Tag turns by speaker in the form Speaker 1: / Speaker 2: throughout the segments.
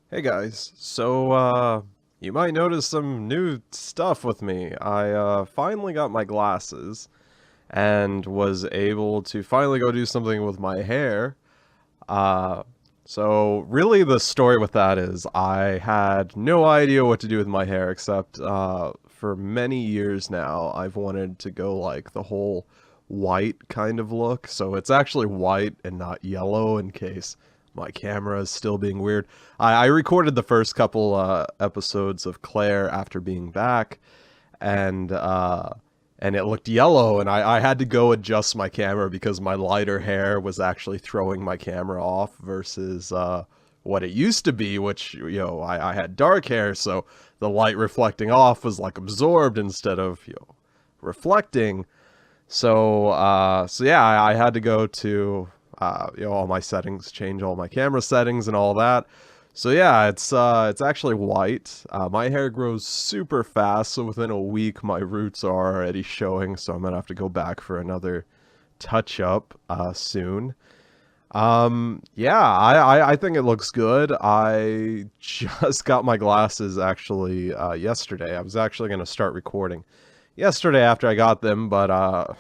Speaker 1: Hey guys, you might notice some new stuff with me. I finally got my glasses and was able to finally go do something with my hair. Uh, so really the story with that is I had no idea what to do with my hair except for many years now I've wanted to go like the whole white kind of look. So it's actually white and not yellow in case my camera is still being weird. I recorded the first couple episodes of Claire after being back, and and it looked yellow, and I had to go adjust my camera because my lighter hair was actually throwing my camera off versus what it used to be, which I had dark hair, so the light reflecting off was like absorbed instead of reflecting. So yeah, I had to go to all my settings, change all my camera settings and all that. So yeah, it's actually white. My hair grows super fast, so within a week my roots are already showing. So I'm gonna have to go back for another touch up soon. Yeah, I think it looks good. I just got my glasses actually yesterday. I was actually gonna start recording yesterday after I got them, but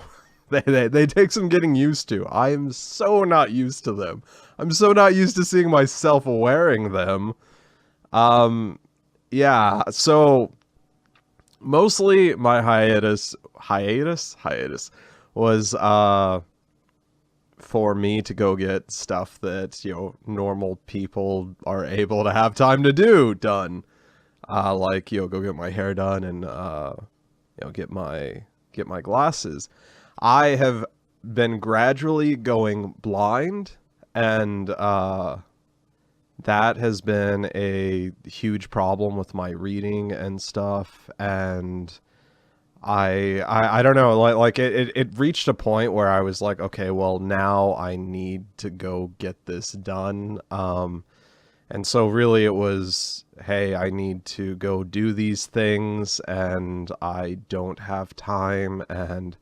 Speaker 1: they take some getting used to. I am so not used to them. I'm so not used to seeing myself wearing them. Um, yeah, so mostly my hiatus was for me to go get stuff that, normal people are able to have time to do done. Like, go get my hair done and get my glasses. I have been gradually going blind, and that has been a huge problem with my reading and stuff. And I don't know, it reached a point where I was like, okay, well now I need to go get this done. And so really it was, hey, I need to go do these things and I don't have time, and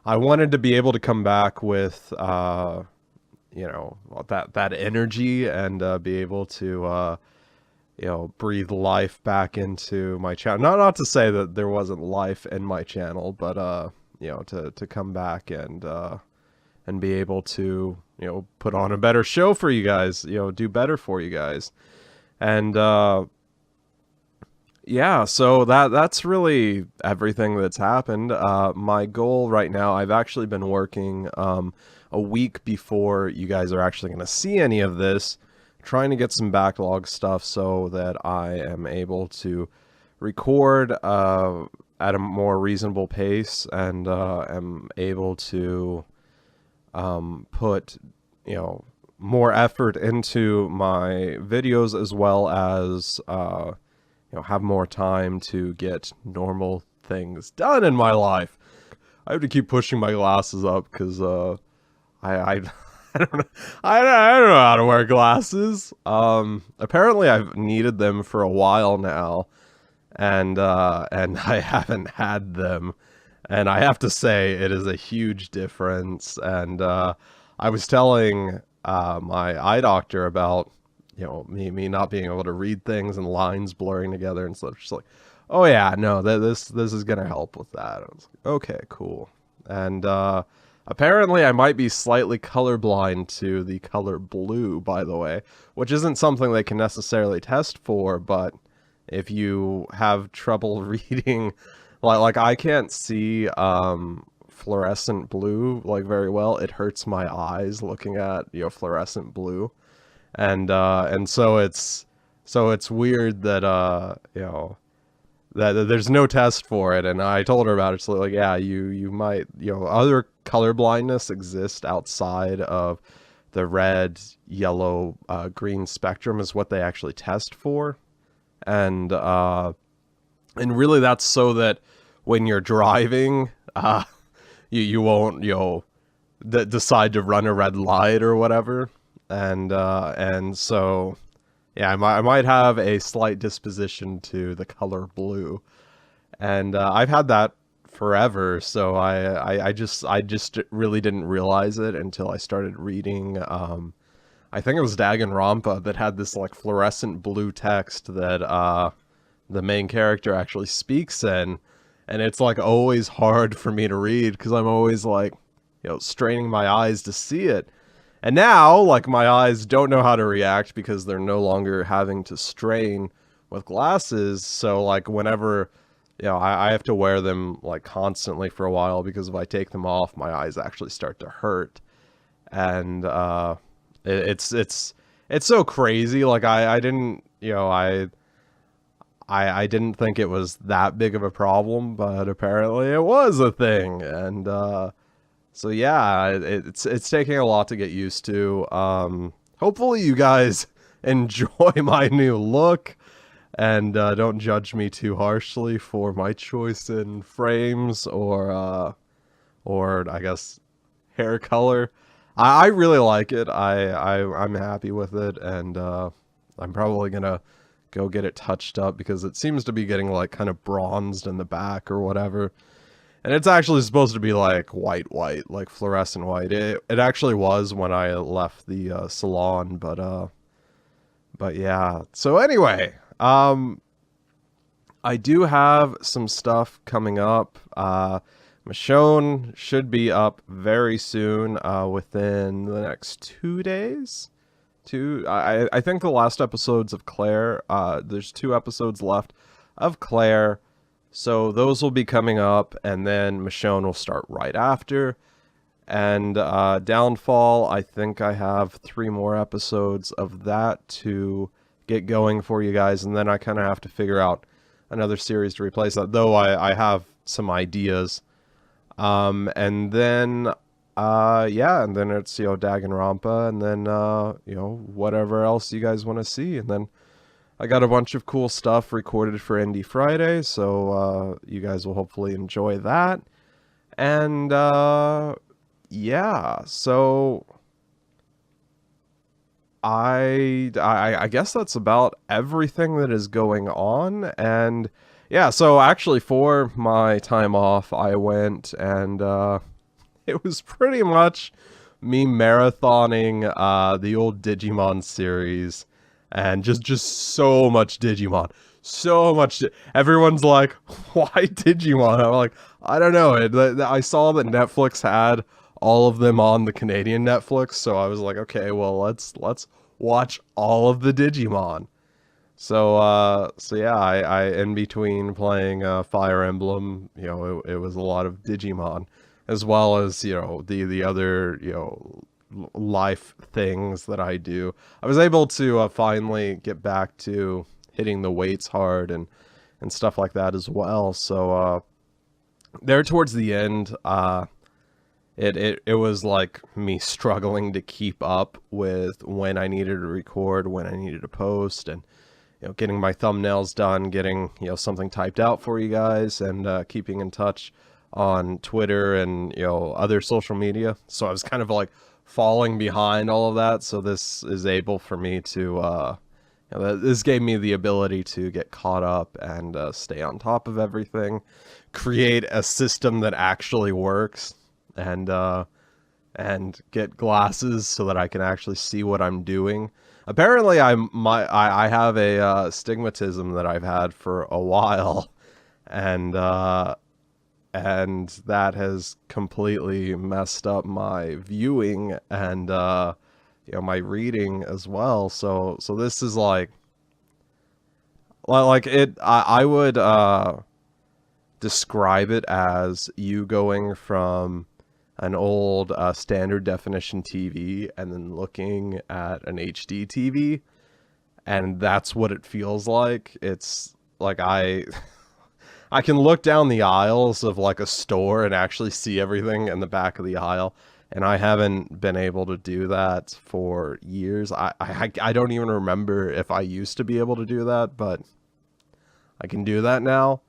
Speaker 1: I wanted to be able to come back with that energy and be able to breathe life back into my channel. Not to say that there wasn't life in my channel, but to come back and be able to put on a better show for you guys, do better for you guys. And yeah, so that's really everything that's happened. My goal right now, I've actually been working a week before you guys are actually going to see any of this, trying to get some backlog stuff so that I am able to record at a more reasonable pace, and am able to put more effort into my videos, as well as have more time to get normal things done in my life. I have to keep pushing my glasses up because I I don't know, I don't know how to wear glasses. Apparently I've needed them for a while now, and I haven't had them, and I have to say it is a huge difference. And I was telling my eye doctor about me not being able to read things and lines blurring together and stuff. She's like, "Oh yeah, no, this is gonna help with that." I was like, "Okay, cool." And apparently, I might be slightly colorblind to the color blue, by the way, which isn't something they can necessarily test for. But if you have trouble reading, like I can't see fluorescent blue like very well. It hurts my eyes looking at fluorescent blue, and so it's weird that that there's no test for it. And I told her about it. So like, yeah, you might, other color blindness exists outside of the red, yellow, green spectrum is what they actually test for. And really that's so that when you're driving, you won't, decide to run a red light or whatever. And so yeah, I might have a slight disposition to the color blue, and I've had that forever. So I just really didn't realize it until I started reading. I think it was Danganronpa that had this like fluorescent blue text that the main character actually speaks in, and it's like always hard for me to read because I'm always like, straining my eyes to see it. And now, like, my eyes don't know how to react because they're no longer having to strain with glasses. So, like, whenever, I have to wear them, like, constantly for a while because if I take them off, my eyes actually start to hurt. And, it's so crazy. Like, I didn't, I didn't think it was that big of a problem, but apparently it was a thing. And, so yeah, it's taking a lot to get used to. Hopefully you guys enjoy my new look and don't judge me too harshly for my choice in frames or I guess hair color. I really like it. I'm happy with it, and I'm probably gonna go get it touched up because it seems to be getting like kind of bronzed in the back or whatever. And it's actually supposed to be like white, like fluorescent white. It actually was when I left the salon, but yeah. So anyway, I do have some stuff coming up. Michonne should be up very soon, within the next 2 days. I think the last episodes of Claire, there's 2 episodes left of Claire. So those will be coming up, and then Michonne will start right after. And Downfall, I think I have 3 more episodes of that to get going for you guys, and then I kind of have to figure out another series to replace that, though I have some ideas. And then, yeah, and then it's, Danganronpa, and then, whatever else you guys want to see, and then I got a bunch of cool stuff recorded for Indie Friday, so you guys will hopefully enjoy that. And yeah, so I guess that's about everything that is going on. And yeah, so actually for my time off, I went and it was pretty much me marathoning the old Digimon series. And just so much Digimon. So much. Everyone's like, why Digimon? I'm like, I don't know. I saw that Netflix had all of them on the Canadian Netflix. So I was like, okay, well, let's watch all of the Digimon. So yeah, I in between playing Fire Emblem, it was a lot of Digimon, as well as, the other, life things that I do. I was able to finally get back to hitting the weights hard and stuff like that as well. So there towards the end, it was like me struggling to keep up with when I needed to record, when I needed to post, and getting my thumbnails done, getting something typed out for you guys, and keeping in touch on Twitter and other social media. So I was kind of like falling behind all of that, so this is able for me to this gave me the ability to get caught up and stay on top of everything, create a system that actually works, and get glasses so that I can actually see what I'm doing. Apparently I have a stigmatism that I've had for a while, and that has completely messed up my viewing and my reading as well. So this is like it. I would describe it as you going from an old standard definition TV and then looking at an HD TV, and that's what it feels like. It's like I can look down the aisles of like a store and actually see everything in the back of the aisle, and I haven't been able to do that for years. I don't even remember if I used to be able to do that, but I can do that now.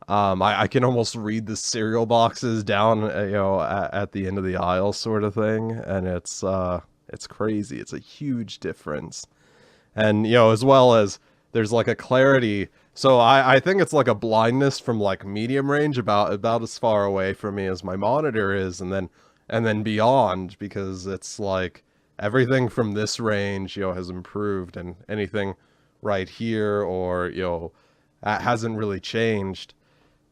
Speaker 1: I can almost read the cereal boxes down, at the end of the aisle, sort of thing, and it's crazy. It's a huge difference, and as well as there's like a clarity. So I think it's like a blindness from like medium range, about as far away from me as my monitor is, and then beyond, because it's like everything from this range, has improved, and anything right here or, hasn't really changed.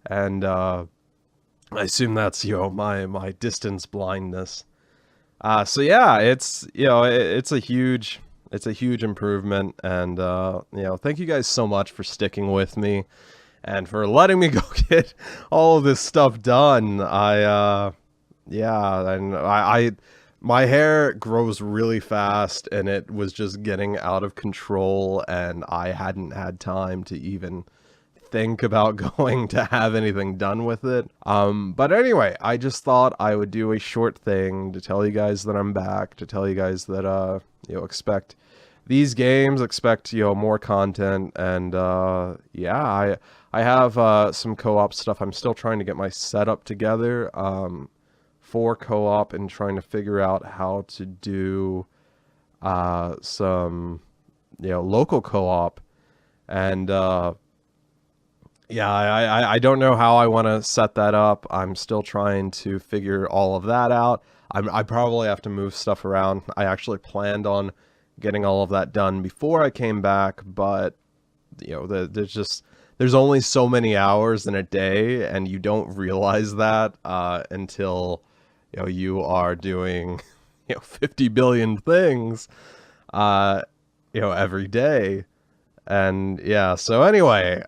Speaker 1: And I assume that's, my distance blindness. So yeah, it's, it's a huge improvement, and thank you guys so much for sticking with me and for letting me go get all of this stuff done. Yeah, and my hair grows really fast, and it was just getting out of control, and I hadn't had time to even think about going to have anything done with it. But anyway, I just thought I would do a short thing to tell you guys that I'm back, to tell you guys that, expect these games, expect, more content, and, yeah, I have, some co-op stuff. I'm still trying to get my setup together, for co-op, and trying to figure out how to do, some, local co-op, and, yeah, I don't know how I want to set that up. I'm still trying to figure all of that out. I probably have to move stuff around. I actually planned on getting all of that done before I came back, but there's only so many hours in a day, and you don't realize that until you are doing 50 billion things every day. And yeah, so anyway,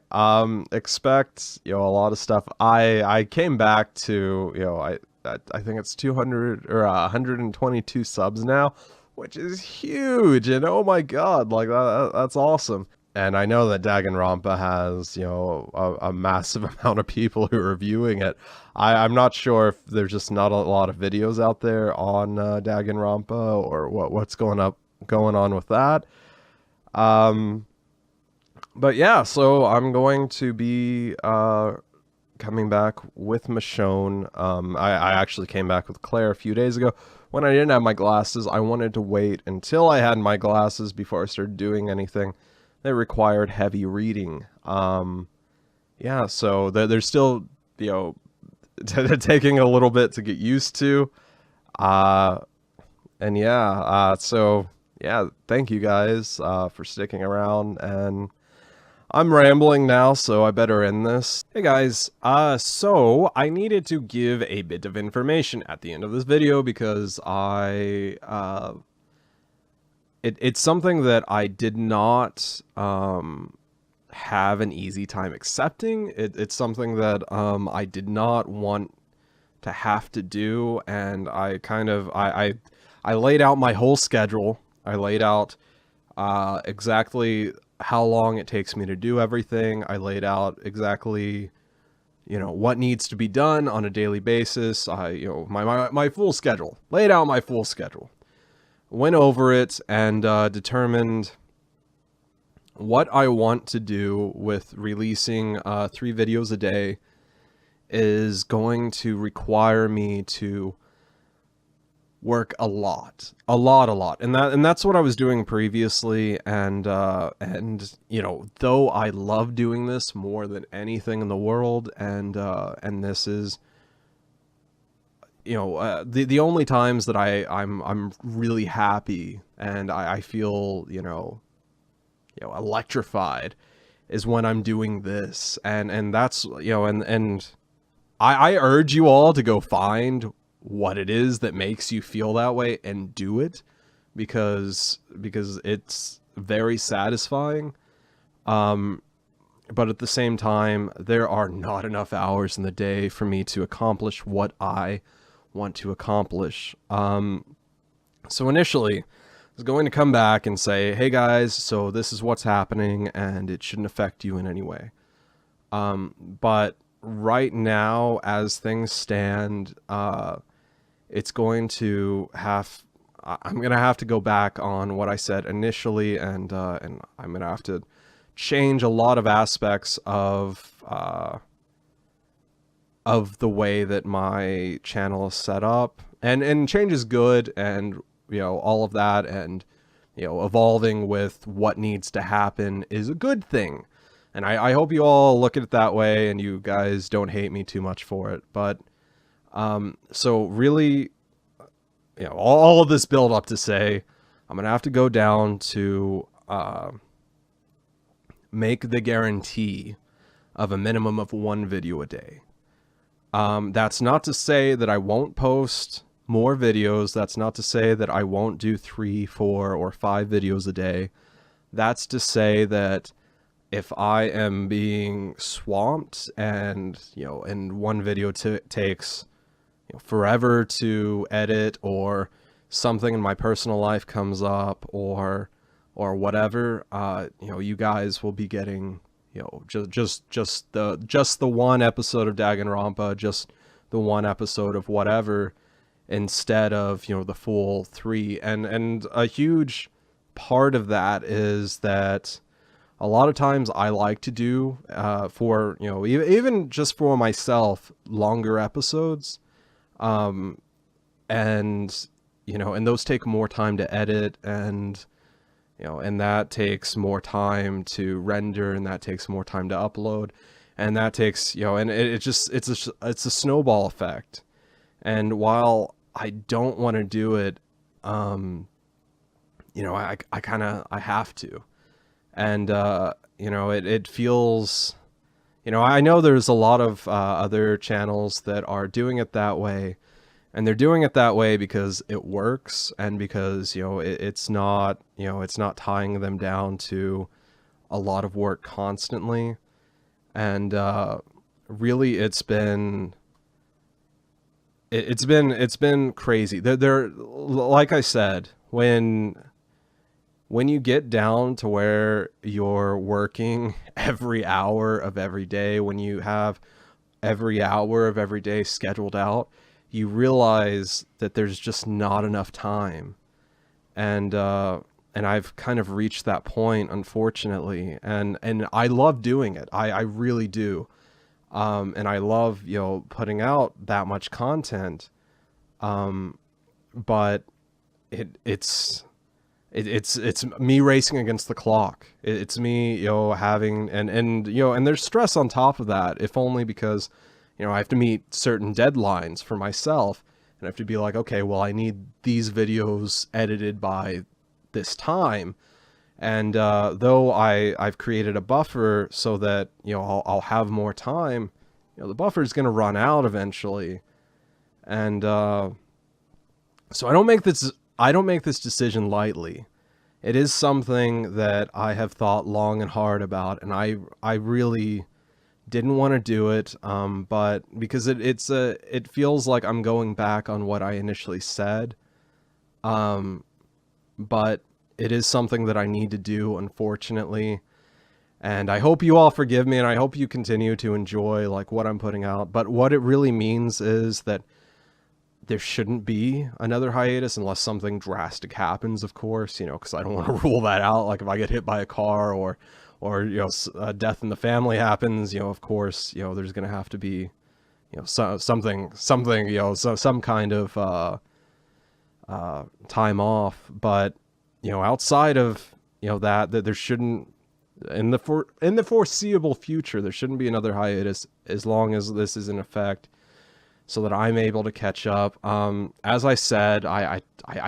Speaker 1: expect, a lot of stuff. I came back to, I think it's 200 or 122 subs now, which is huge. And oh my God, like that's awesome. And I know that Danganronpa has, a massive amount of people who are viewing it. I'm not sure if there's just not a lot of videos out there on Danganronpa, or what's going on with that. But yeah, so I'm going to be coming back with Michonne. I actually came back with Claire a few days ago. When I didn't have my glasses, I wanted to wait until I had my glasses before I started doing anything that required heavy reading. Yeah, so there's still, taking a little bit to get used to. And yeah, so yeah, thank you guys for sticking around, and I'm rambling now, so I better end this. Hey guys, so I needed to give a bit of information at the end of this video because it's something that I did not have an easy time accepting. It's something that I did not want to have to do, and I kind of I laid out my whole schedule. I laid out exactly how long it takes me to do everything. I laid out exactly, what needs to be done on a daily basis. My full schedule. Laid out my full schedule. Went over it and determined what I want to do with releasing 3 videos a day is going to require me to work a lot, and that's what I was doing previously, and though I love doing this more than anything in the world, and this is the only times that I'm really happy and I feel electrified is when I'm doing this, and that's and I urge you all to go find what it is that makes you feel that way and do it, because it's very satisfying. But at the same time, there are not enough hours in the day for me to accomplish what I want to accomplish. So initially, I was going to come back and say, hey guys, so this is what's happening, and it shouldn't affect you in any way. But right now, as things stand, it's going to I'm going to have to go back on what I said initially, and I'm going to have to change a lot of aspects of the way that my channel is set up, and change is good, and all of that, and evolving with what needs to happen is a good thing, and I hope you all look at it that way, and you guys don't hate me too much for it. But so really, all of this build up to say I'm gonna have to go down to make the guarantee of a minimum of 1 video a day. That's not to say that I won't post more videos. That's not to say that I won't do 3, 4, or 5 videos a day. That's to say that if I am being swamped and, and one video takes forever to edit, or something in my personal life comes up, or whatever, you guys will be getting, just the one episode of Danganronpa, just the one episode of whatever, instead of, the full 3. And a huge part of that is that a lot of times I like to do, for, even just for myself, longer episodes. And, and those take more time to edit, and, and that takes more time to render, and that takes more time to upload, and that takes, and it's a snowball effect. And while I don't want to do it, I have to. And, it feels, I know there's a lot of other channels that are doing it that way, and they're doing it that way because it works, and because, it's not tying them down to a lot of work constantly. And really, it's been crazy. They're like I said, when you get down to where you're working every hour of every day, when you have every hour of every day scheduled out, you realize that there's just not enough time. And I've kind of reached that point, unfortunately. And I love doing it. I really do. And I love, putting out that much content. But it's me racing against the clock. It's me, having, and there's stress on top of that, if only because, I have to meet certain deadlines for myself, and I have to be like, okay, well, I need these videos edited by this time. And, though I've created a buffer so that, I'll have more time, the buffer is going to run out eventually. And, so I don't make this decision lightly. It is something that I have thought long and hard about, and I really didn't want to do it, but because it feels like I'm going back on what I initially said, but it is something that I need to do, unfortunately. And I hope you all forgive me, and I hope you continue to enjoy like what I'm putting out. But what it really means is that there shouldn't be another hiatus unless something drastic happens, of course, because I don't want to rule that out. Like if I get hit by a car, or a death in the family happens, of course, there's going to have to be, something, some kind of time off. But, outside of, that there shouldn't, in the foreseeable future, there shouldn't be another hiatus as long as this is in effect, so that I'm able to catch up. As I said, I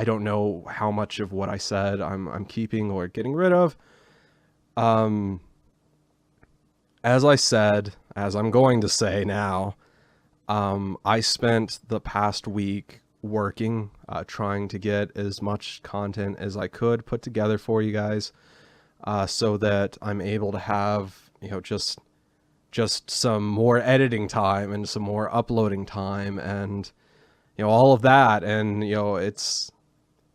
Speaker 1: don't know how much of what I said I'm keeping or getting rid of. As I said, as I'm going to say now, I spent the past week working, trying to get as much content as I could put together for you guys, so that I'm able to have, just some more editing time and some more uploading time, and, all of that. And,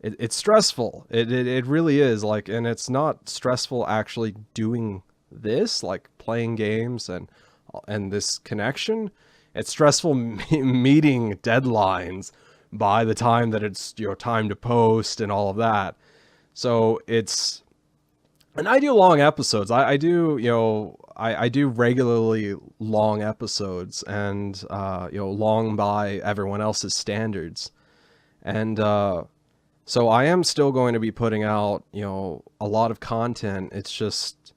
Speaker 1: it's stressful. It really is, like, and it's not stressful actually doing this, like playing games and this connection. It's stressful meeting deadlines by the time that it's time to post and all of that. So and I do long episodes. I do, I do regularly long episodes, and long by everyone else's standards. And so I am still going to be putting out, a lot of content. It's just,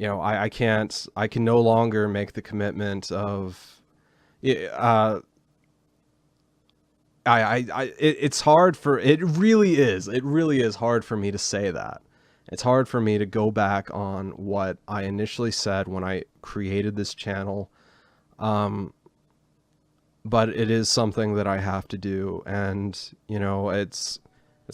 Speaker 1: I can no longer make the commitment of, it's hard for, it really is hard for me to say that. It's hard for me to go back on what I initially said when I created this channel. But it is something that I have to do, and you know, it's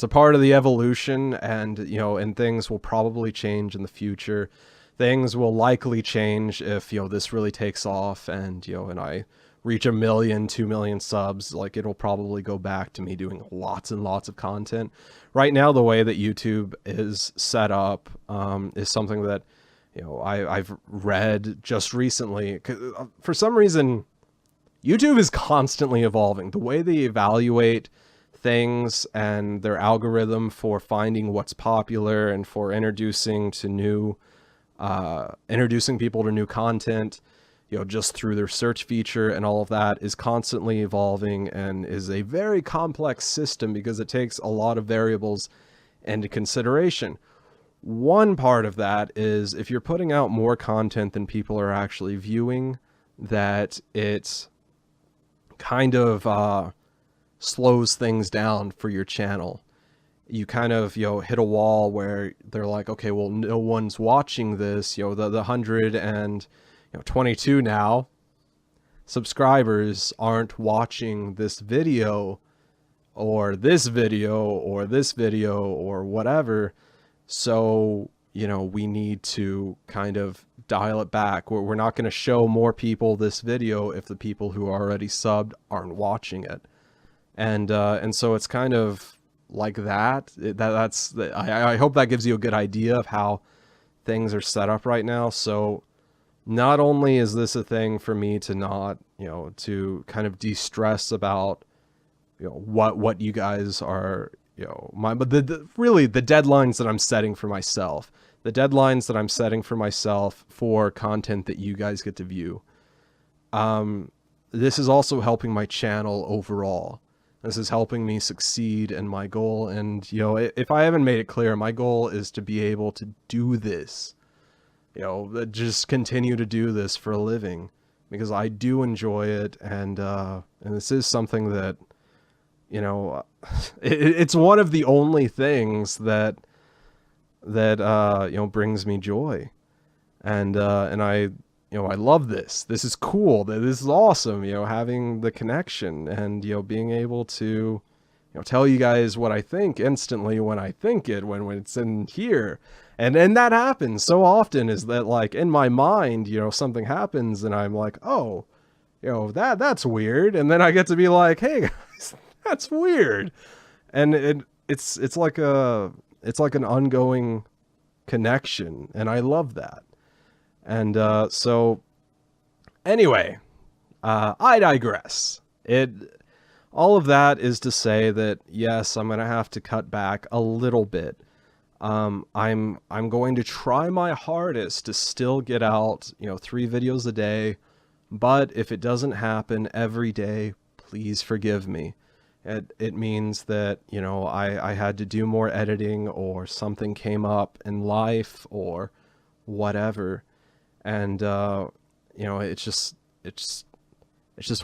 Speaker 1: a part of the evolution, and you know, and things will probably change in the future. Things will likely change if, you know, this really takes off, and you know, and I reach 1 million, 2 million subs. Like, it'll probably go back to me doing lots and lots of content. Right now, the way that YouTube is set up is something that, you know, I've read just recently. For some reason, YouTube is constantly evolving. The way they evaluate things and their algorithm for finding what's popular and for introducing to new, introducing people to new content, you know, just through their search feature and all of that, is constantly evolving and is a very complex system because it takes a lot of variables into consideration. One part of that is if you're putting out more content than people are actually viewing, that it's kind of slows things down for your channel. You kind of, you know, hit a wall where they're like, okay, well, no one's watching this. You know, the 122 now subscribers aren't watching this video or this video or this video or whatever. So, you know, we need to kind of dial it back. We're not going to show more people this video if the people who are already subbed aren't watching it. And so it's kind of like that. I hope that gives you a good idea of how things are set up right now. So not only is this a thing for me to not, you know, to kind of de-stress about, you know, what you guys are, you know, but really the deadlines that I'm setting for myself. The deadlines that I'm setting for myself for content that you guys get to view. This is also helping my channel overall. This is helping me succeed in my goal. And, you know, if I haven't made it clear, my goal is to be able to do this, you know, just continue to do this for a living, because I do enjoy it. And this is something that, you know, it's one of the only things that you know, brings me joy. And I, you know, I love this. This is cool. This is awesome, you know, having the connection and, you know, being able to, you know, tell you guys what I think instantly when I think it, when it's in here. And that happens so often, is that, like, in my mind, you know, something happens and I'm like, oh, you know, that's weird. And then I get to be like, hey guys, that's weird. And it's like an ongoing connection, and I love that. And so anyway, I digress. All of that is to say that yes, I'm gonna have to cut back a little bit. I'm going to try my hardest to still get out, you know, 3 videos a day, but if it doesn't happen every day, please forgive me. It means that, you know, I had to do more editing, or something came up in life, or whatever. And, you know, it's just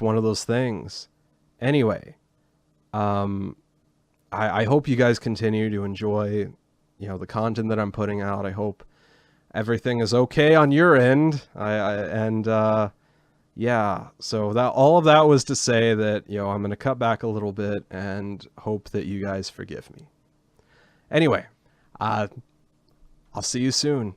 Speaker 1: one of those things. Anyway, I hope you guys continue to enjoy, you know, the content that I'm putting out. I hope everything is okay on your end. Yeah, so all of that was to say that, you know, I'm going to cut back a little bit and hope that you guys forgive me. Anyway, I'll see you soon.